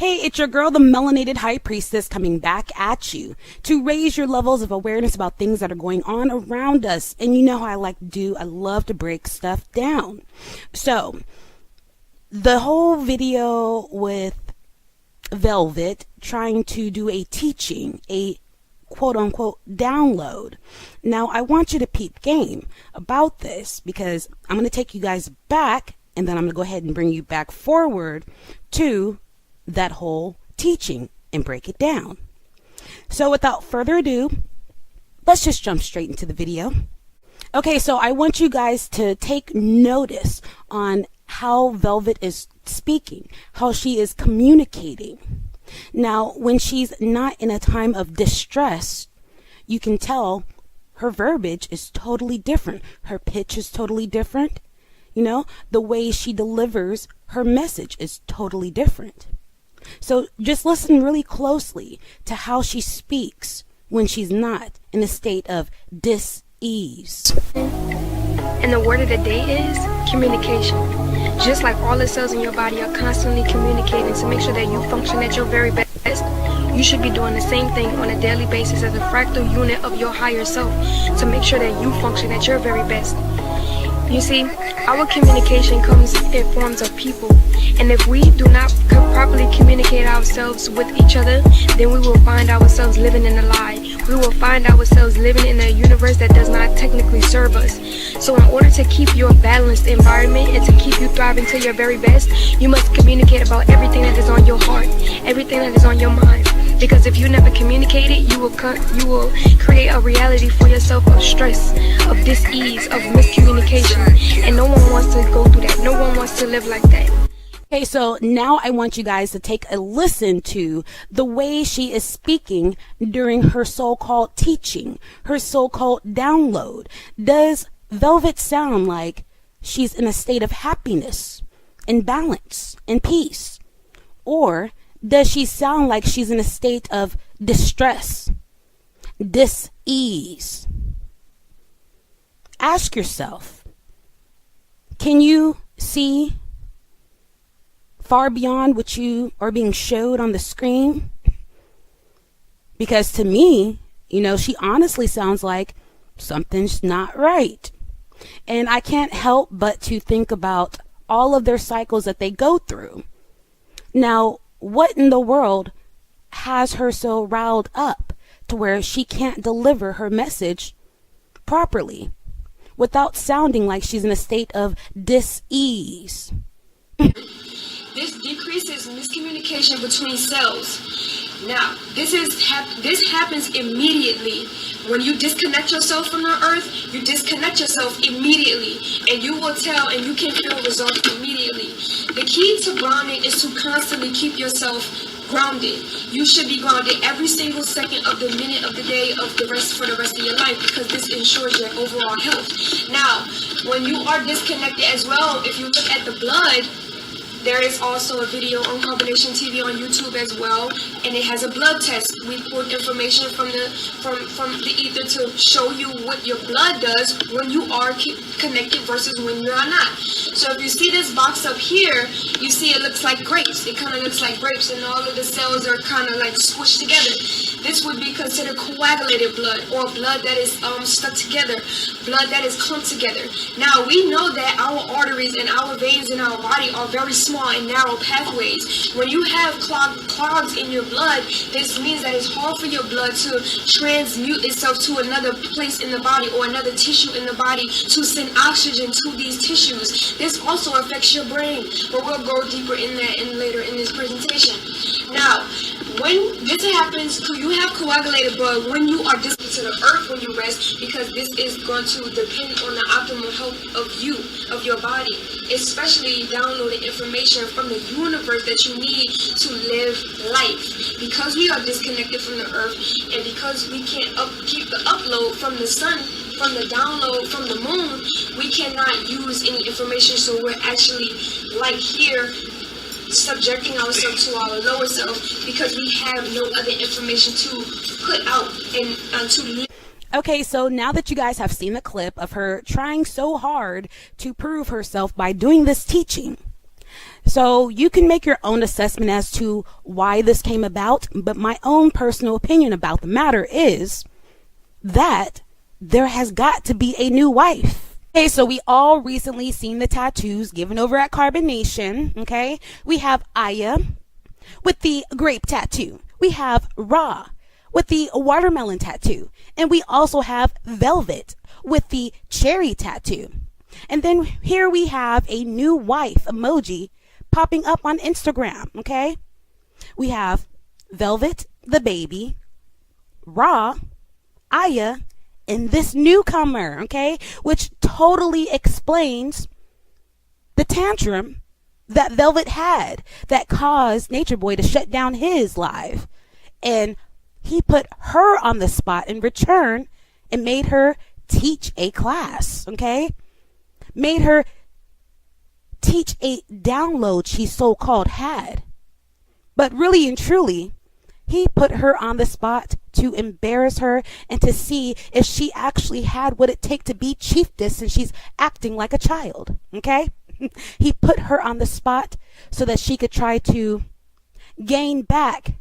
Hey, it's your girl, the Melanated High Priestess, coming back at you to raise your levels of awareness about things that are going on around us. And you know how I like to do, I love to break stuff down. So, the whole video with Velvet trying to do a teaching, a quote-unquote download. Now, I want you to peep game about this because I'm going to take you guys back and then I'm going to go ahead and bring you back forward to that whole teaching and break it down. So without further ado, let's just jump straight into the video. Okay, so I want you guys to take notice on how Velvet is speaking, how she is communicating. Now, when she's not in a time of distress, you can tell her verbiage is totally different. Her pitch is totally different. You know, the way she delivers her message is totally different. So just listen really closely to how she speaks when she's not in a state of dis-ease. And the word of the day is communication. Just like all the cells in your body are constantly communicating to make sure that you function at your very best, you should be doing the same thing on a daily basis as a fractal unit of your higher self to make sure that you function at your very best. You see, our communication comes in forms of people, and if we do not properly communicate ourselves with each other, then we will find ourselves living in a lie. We will find ourselves living in a universe that does not technically serve us. So in order to keep your balanced environment and to keep you thriving to your very best, you must communicate about everything that is on your heart, everything that is on your mind. Because if you never communicate it, you will create a reality for yourself of stress, of dis-ease, of miscommunication. And no one wants to go through that. No one wants to live like that. Okay, so now I want you guys to take a listen to the way she is speaking during her so-called teaching, her so-called download. Does Velvet sound like she's in a state of happiness and balance and peace? Or does she sound like she's in a state of distress, dis-ease? Ask yourself, can you see far beyond what you are being showed on the screen? Because to me, you know, she honestly sounds like something's not right. And I can't help but to think about all of their cycles that they go through. Now, what in the world has her so riled up to where she can't deliver her message properly without sounding like she's in a state of dis-ease? This decreases miscommunication between cells. Now, this happens immediately. When you disconnect yourself from the earth, you disconnect yourself immediately. And you will tell and you can feel results immediately. The key to grounding is to constantly keep yourself grounded. You should be grounded every single second of the minute of the day for the rest of your life, because this ensures your overall health. Now, when you are disconnected as well, if you look at the blood, there is also a video on CarbonNation TV on YouTube as well, and it has a blood test. We pulled information from the ether to show you what your blood does when you are connected versus when you are not. So if you see this box up here, you see it looks like grapes. It kind of looks like grapes, and all of the cells are kind of like squished together. This would be considered coagulated blood, or blood that is stuck together, blood that is clumped together. Now, we know that our arteries and our veins in our body are very small and narrow pathways. When you have clogs in your blood, this means that it's hard for your blood to transmute itself to another place in the body or another tissue in the body to send oxygen to these tissues. This also affects your brain, but we'll go deeper in that later in this presentation. Now, when this happens, you have coagulated blood when you are distant to the earth when you rest, because this is going to depend on the optimal health of you, of your body, especially downloading information from the universe that you need to live life. Because we are disconnected from the earth, and because we can't keep the upload from the sun, from the download from the moon, we cannot use any information. So we're actually like here, subjecting ourselves to our lower self, because we have no other information to put out and to live. Okay, so now that you guys have seen the clip of her trying so hard to prove herself by doing this teaching, So you can make your own assessment as to why this came about, but my own personal opinion about the matter is that there has got to be a new wife. Okay, so we all recently seen the tattoos given over at CarbonNation. Okay, we have Aya with the grape tattoo. We have Ra with the watermelon tattoo. And we also have Velvet with the cherry tattoo. And then here we have a new wife emoji popping up on Instagram. Okay, we have Velvet the baby, Ra, Aya, and this newcomer, okay, which totally explains the tantrum that Velvet had that caused Nature Boy to shut down his live. And he put her on the spot in return and made her teach a class, okay? Made her teach a download she so-called had. But really and truly, he put her on the spot to embarrass her and to see if she actually had what it takes to be chiefess, and she's acting like a child, okay? He put her on the spot so that she could try to gain back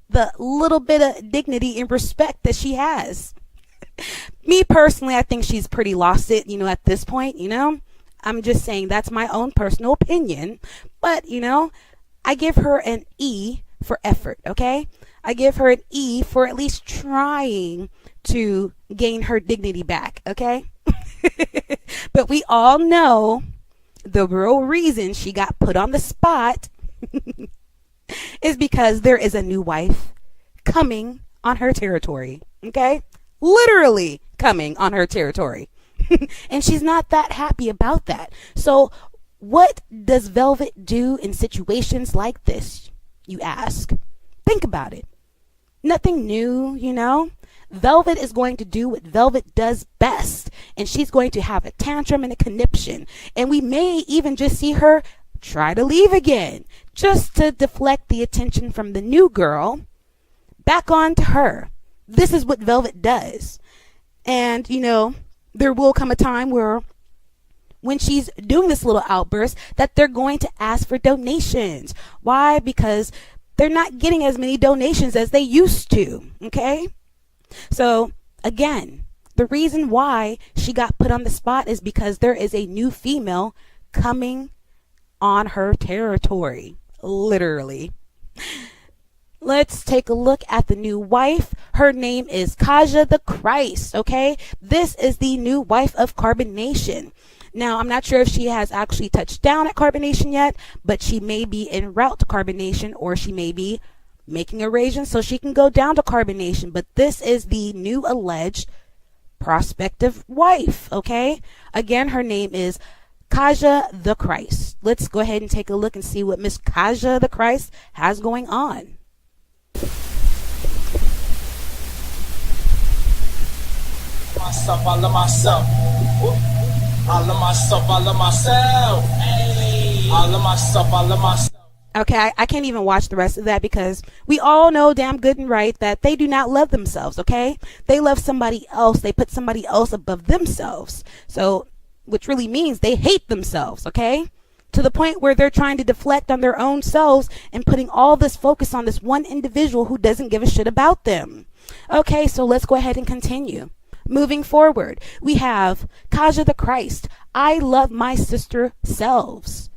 the little bit of dignity and respect that she has. Me personally, I think she's pretty lost it, at this point, I'm just saying that's my own personal opinion. But, I give her an E for effort, okay? I give her an E for at least trying to gain her dignity back, okay? But we all know the real reason she got put on the spot is because there is a new wife coming on her territory, okay? Literally coming on her territory. And she's not that happy about that. So what does Velvet do in situations like this, you ask? Think about it. Nothing new, Velvet is going to do what Velvet does best, and she's going to have a tantrum and a conniption. And we may even just see her try to leave again, just to deflect the attention from the new girl back onto her. This is what Velvet does. And, there will come a time where when she's doing this little outburst that they're going to ask for donations. Why? Because they're not getting as many donations as they used to, okay? So, again, the reason why she got put on the spot is because there is a new female coming on her territory, literally. Let's take a look at the new wife. Her name is Kaja the Christ, okay? This is the new wife of CarbonNation. Now, I'm not sure if she has actually touched down at CarbonNation yet, but she may be en route to CarbonNation, or she may be making arrangements so she can go down to CarbonNation. But this is the new alleged prospective wife, okay? Again, her name is Kaja the Christ. Let's go ahead and take a look and see what Miss Kaja the Christ has going on. Myself, I love myself. I love myself, I love myself. Hey. I love myself, I love myself. Okay, I can't even watch the rest of that because we all know damn good and right that they do not love themselves, okay? They love somebody else. They put somebody else above themselves. So, which really means they hate themselves, okay? To the point where they're trying to deflect on their own selves and putting all this focus on this one individual who doesn't give a shit about them. Okay, so let's go ahead and continue. Moving forward, we have Kaja the Christ. I love my sister selves.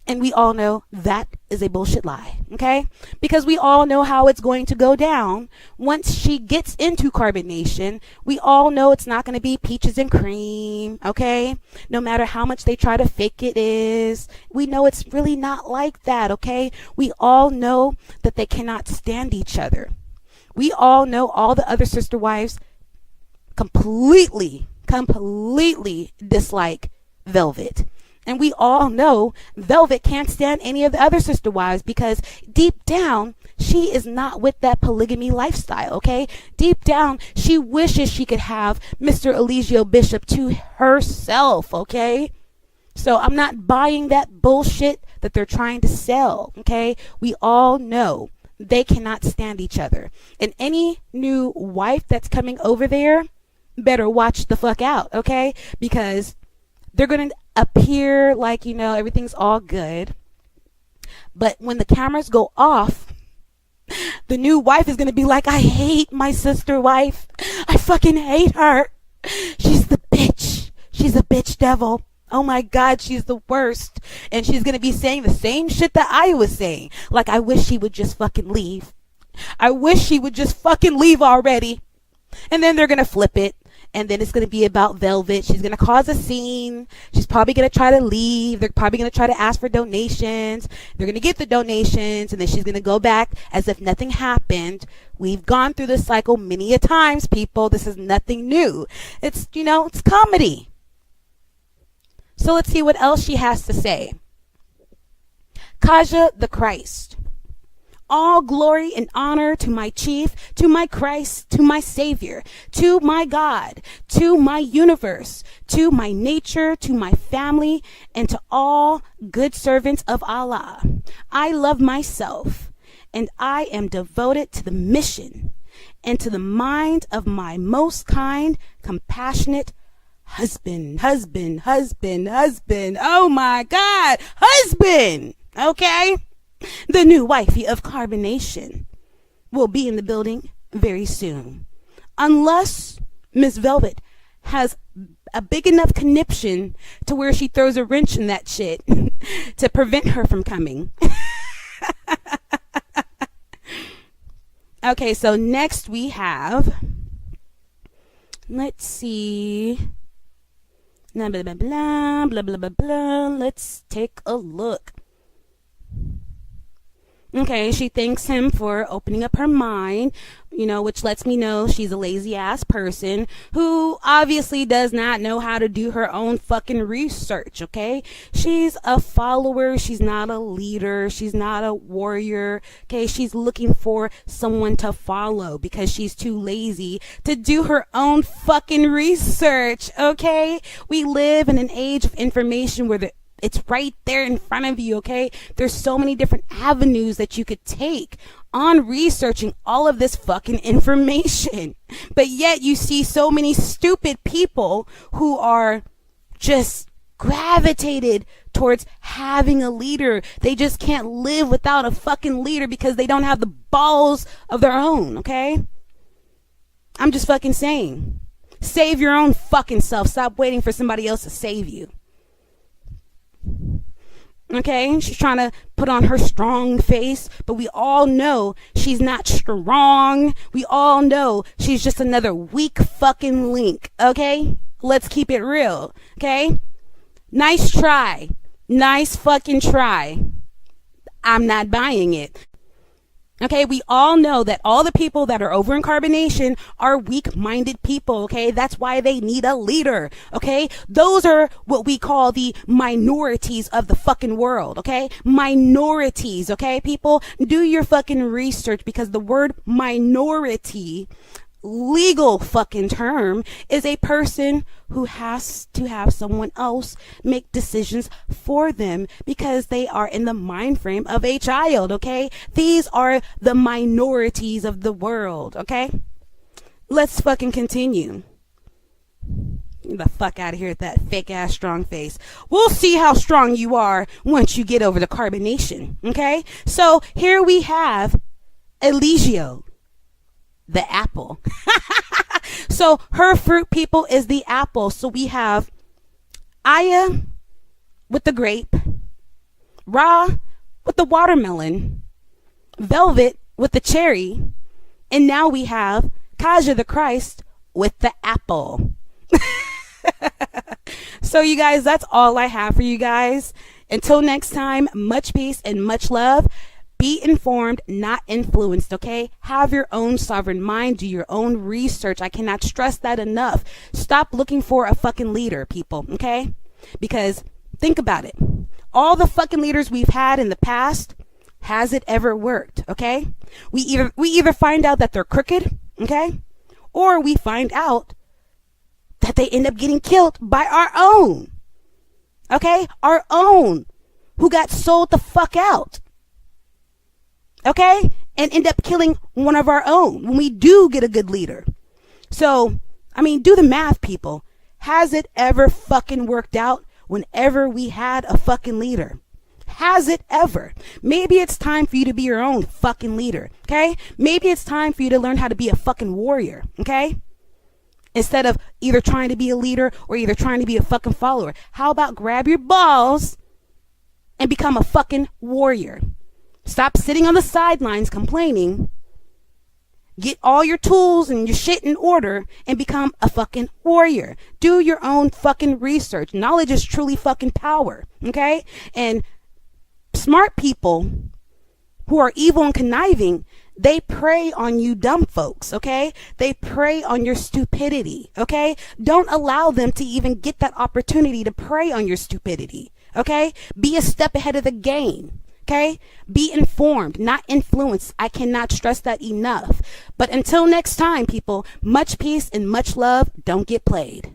And we all know that is a bullshit lie, okay? Because we all know how it's going to go down. Once she gets into CarbonNation, we all know it's not going to be peaches and cream, okay? No matter how much they try to fake it is. We know it's really not like that, okay? We all know that they cannot stand each other. We all know all the other sister wives completely dislike Velvet. And we all know Velvet can't stand any of the other sister wives because deep down, she is not with that polygamy lifestyle, okay? Deep down, she wishes she could have Mr. Eligio Bishop to herself, okay? So I'm not buying that bullshit that they're trying to sell, okay? We all know they cannot stand each other. And any new wife that's coming over there better watch the fuck out, okay? Because they're going to appear like, everything's all good. But when the cameras go off, the new wife is going to be like, I hate my sister wife. I fucking hate her. She's the bitch. She's a bitch devil. Oh my God, she's the worst. And she's going to be saying the same shit that I was saying. Like, I wish she would just fucking leave. I wish she would just fucking leave already. And then they're going to flip it. And then it's going to be about Velvet. She's going to cause a scene. She's probably going to try to leave. They're probably going to try to ask for donations. They're going to get the donations. And then she's going to go back as if nothing happened. We've gone through this cycle many a times, people. This is nothing new. It's, it's comedy. So let's see what else she has to say. Kaja the Christ. All glory and honor to my chief, to my Christ, to my Savior, to my God, to my universe, to my nature, to my family, and to all good servants of Allah. I love myself, and I am devoted to the mission and to the mind of my most kind, compassionate husband. Oh my God, husband. Okay. The new wifey of CarbonNation will be in the building very soon. Unless Miss Velvet has a big enough conniption to where she throws a wrench in that shit to prevent her from coming. Okay, so next we have, let's see, blah, blah, blah, blah, blah, blah, blah, blah. Let's take a look. Okay, she thanks him for opening up her mind, which lets me know she's a lazy ass person who obviously does not know how to do her own fucking research, okay? She's a follower. She's not a leader. She's not a warrior, okay? She's looking for someone to follow because she's too lazy to do her own fucking research, okay? We live in an age of information where it's right there in front of you, okay? There's so many different avenues that you could take on researching all of this fucking information. But yet you see so many stupid people who are just gravitated towards having a leader. They just can't live without a fucking leader because they don't have the balls of their own, okay? I'm just fucking saying. Save your own fucking self. Stop waiting for somebody else to save you. Okay, she's trying to put on her strong face, but we all know she's not strong. We all know she's just another weak fucking link. Okay, let's keep it real. Okay, nice try. Nice fucking try. I'm not buying it. Okay, we all know that all the people that are over in CarbonNation are weak-minded people, okay? That's why they need a leader, okay? Those are what we call the minorities of the fucking world, okay? Minorities, okay, people? Do your fucking research because the word minority, legal fucking term, is a person who has to have someone else make decisions for them because they are in the mind frame of a child, okay? These are the minorities of the world, okay? Let's fucking continue. Get the fuck out of here with that fake ass strong face. We'll see how strong you are once you get over to CarbonNation, okay? So here we have Eligio, the apple. So her fruit, people, is the apple. So we have Aya with the grape, Ra with the watermelon, Velvet with the cherry, and now we have Kaja the Christ with the apple. So you guys, that's all I have for you guys. Until next time, much peace and much love. Be informed, not influenced, okay? Have your own sovereign mind. Do your own research. I cannot stress that enough. Stop looking for a fucking leader, people, okay? Because think about it. All the fucking leaders we've had in the past, has it ever worked, okay? We either find out that they're crooked, okay? Or we find out that they end up getting killed by our own, okay? Our own, who got sold the fuck out. Okay? And end up killing one of our own when we do get a good leader. So, I mean, do the math, people. Has it ever fucking worked out whenever we had a fucking leader? Has it ever? Maybe it's time for you to be your own fucking leader, okay? Maybe it's time for you to learn how to be a fucking warrior, okay? Instead of either trying to be a leader or either trying to be a fucking follower. How about grab your balls and become a fucking warrior? Stop sitting on the sidelines complaining. Get all your tools and your shit in order and become a fucking warrior. Do your own fucking research. Knowledge is truly fucking power, okay? And smart people who are evil and conniving, they prey on you dumb folks, okay? They prey on your stupidity, okay? Don't allow them to even get that opportunity to prey on your stupidity, okay? Be a step ahead of the game, okay? Be informed, not influenced. I cannot stress that enough. But until next time, people, much peace and much love. Don't get played.